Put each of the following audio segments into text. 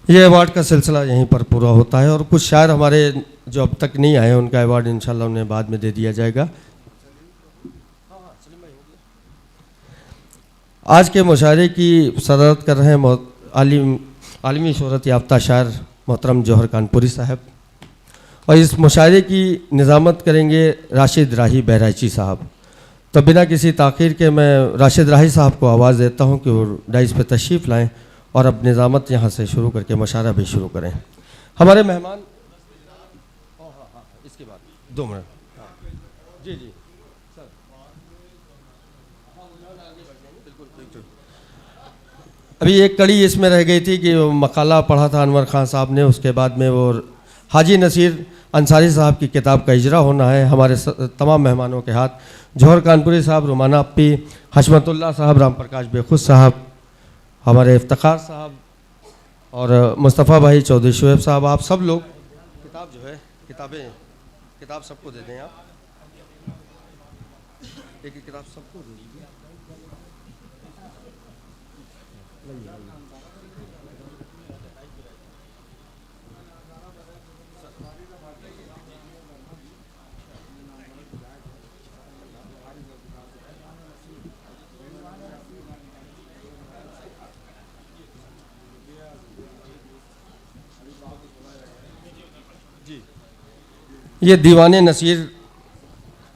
ये अवार्ड का सिलसिला यहीं पर पूरा होता है और कुछ शायर हमारे जो अब तक नहीं आए उनका अवार्ड इंशाल्लाह उन्हें बाद में दे दिया जाएगा। आज के मुशायरे की सदारत कर रहे हैं आलमी शोहरत याफ्ता शायर मोहतरम जौहर कानपुरी साहब, और इस मुशायरे की निज़ामत करेंगे राशिद राही बहराइची साहब। तो बिना किसी ताख़ीर के मैं राशिद राही साहब को आवाज़ देता हूं कि वो डाइस पे तशरीफ़ लाएं और अब निज़ामत यहाँ से शुरू करके मुशायरा भी शुरू करें। हमारे मेहमान इसके बाद 2 मिनट। जी जी सर, अभी एक कड़ी इसमें रह गई थी कि मकाला पढ़ा था अनवर खान साहब ने, उसके बाद में वो हाजी नसीर अंसारी साहब की किताब का इजरा होना है हमारे तमाम मेहमानों के हाथ। जौहर कानपुरी साहब, रुमाना अप्पी, हशमतुल्लाह साहब, राम प्रकाश बेखुद साहब, हमारे इफ्तिखार साहब और मुस्तफ़ा भाई चौधरी शुएब साहब, आप सब लोग किताब जो है किताब सबको दे दें। आप एक किताब सबको दे दीजिए। ये दीवाने नसीर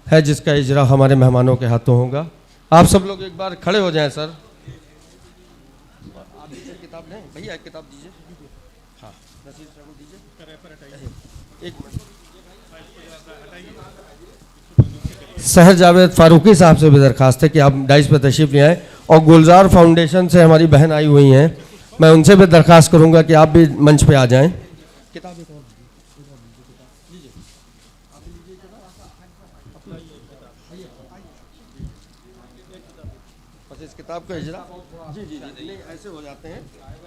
है जिसका इजरा हमारे मेहमानों के हाथों होगा। आप सब लोग एक बार खड़े हो जाएं सर। आप दीजिए किताब, लें भैया एक किताब दीजिए। हाँ नसीर साहब दीजिए। एक सहर जावेद फारूकी साहब से भी दरखास्त है कि आप डाइस पर तशरीफ़ ले आएँ, और गुलजार फाउंडेशन से हमारी बहन आई हुई हैं, मैं उनसे भी दरखास्त करूँगा कि आप भी मंच पे आ जाएँ। किताब इस किताब का इजरा जी जी जी नहीं ऐसे हो जाते हैं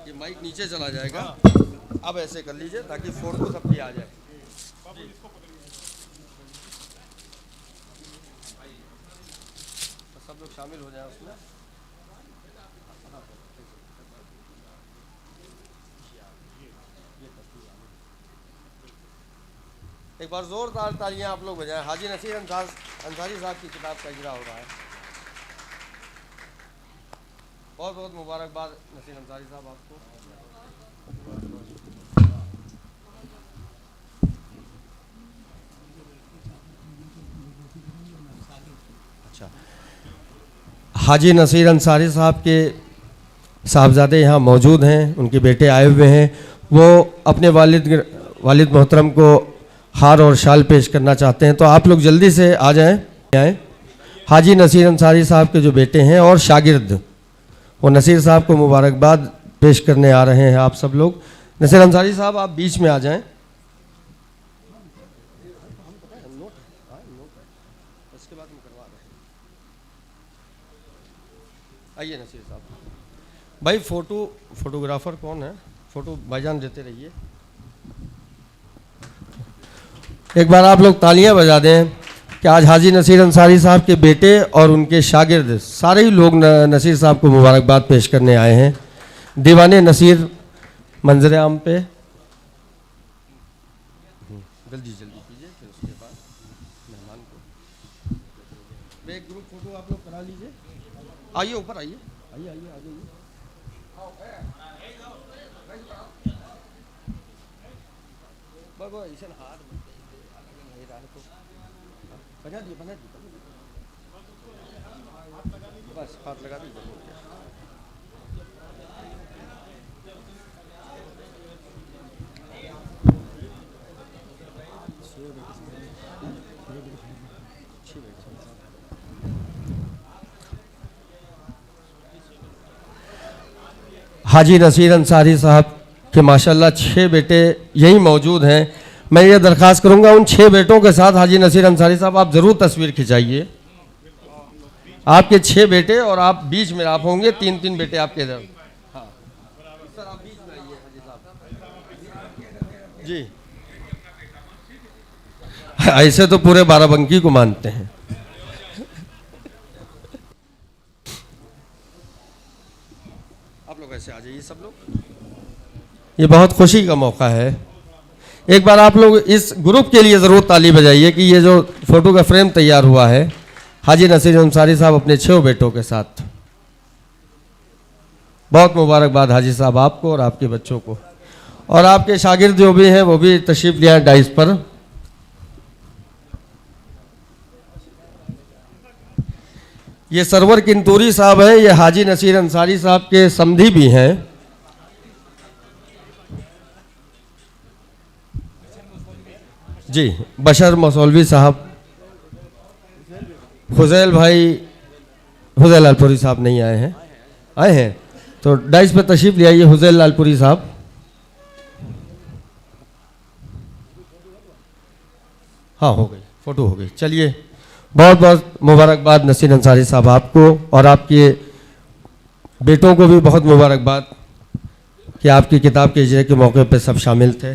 कि माइक नीचे चला जाएगा। अब ऐसे कर लीजिए ताकि फोटो सबकी आ जाए। तो सब लोग शामिल हो जाए उसमें। एक बार जोरदार तालियां आप लोग बजाएं। हाजी नसीर अंसारी साहब की किताब का इजरा हो रहा है। बहुत बहुत मुबारकबाद नसीर अंसारी साहब आपको। अच्छा, हाजी नसीर अंसारी साहब के साहबजादे यहाँ मौजूद हैं, उनके बेटे आए हुए हैं। वो अपने वालिद मोहतरम को हार और शाल पेश करना चाहते हैं, तो आप लोग जल्दी से आ जाएं। हाजी नसीर अंसारी साहब के जो बेटे हैं और शागिर्द, वो नसीर साहब को मुबारकबाद पेश करने आ रहे हैं। आप सब लोग, नसीर अंसारी साहब आप बीच में आ जाएं। आइए नसीर साहब। भाई फोटोग्राफर कौन है? फोटो भाईजान देते रहिए। एक बार आप लोग तालियां बजा दें कि आज हाजी नसीर अंसारी साहब के बेटे और उनके शागिर्द सारे ही लोग नसीर साहब को मुबारकबाद पेश करने आए हैं। दीवाने नसीर मंजर आम पे जल्दी कीजिए, फिर उसके बाद मेहमान को एक ग्रुप फोटो आप लोग करा लीजिए। आइए ऊपर आइए, आइए आ जाइए। बना दिए बस हाथ लगा दीजिए। हाजी नसीर अंसारी साहब के माशाल्लाह 6 बेटे यहीं मौजूद हैं। मैं ये दरख्वास्त करूंगा उन 6 बेटों के साथ हाजी नसीर अंसारी साहब आप ज़रूर तस्वीर खिंचाइए। आपके 6 बेटे और आप बीच में आप होंगे, 3 बेटे आपके इधर। हाँ सर आप बीच में आइए हाजी साहब जी। ऐसे तो पूरे बाराबंकी को मानते हैं। आप लोग ऐसे आ जाइए सब लोग। ये बहुत खुशी का मौका है। एक बार आप लोग इस ग्रुप के लिए ज़रूर ताली बजाइए कि ये जो फ़ोटो का फ्रेम तैयार हुआ है हाजी नसीर अंसारी साहब अपने 6 बेटों के साथ। बहुत मुबारकबाद हाजी साहब आपको और आपके बच्चों को, और आपके शागिर्द जो भी हैं वो भी तशरीफ़ ले आए डाइस पर। ये सरवर किंतूरी साहब हैं, ये हाजी नसीर अंसारी साहब के समधी भी हैं। जी, बशर मसौलवी साहब, हुजैल भाई, हुजैल लालपुरी साहब नहीं आए हैं, आए हैं तो डाइस पर तशरीफ ले आइए हुजैल लालपुरी साहब। हाँ हो गई, फ़ोटो हो गई। चलिए, बहुत बहुत मुबारकबाद नसीर अंसारी साहब आपको, और आपके बेटों को भी बहुत मुबारकबाद कि आपकी किताब के इजरे के मौके पर सब शामिल थे।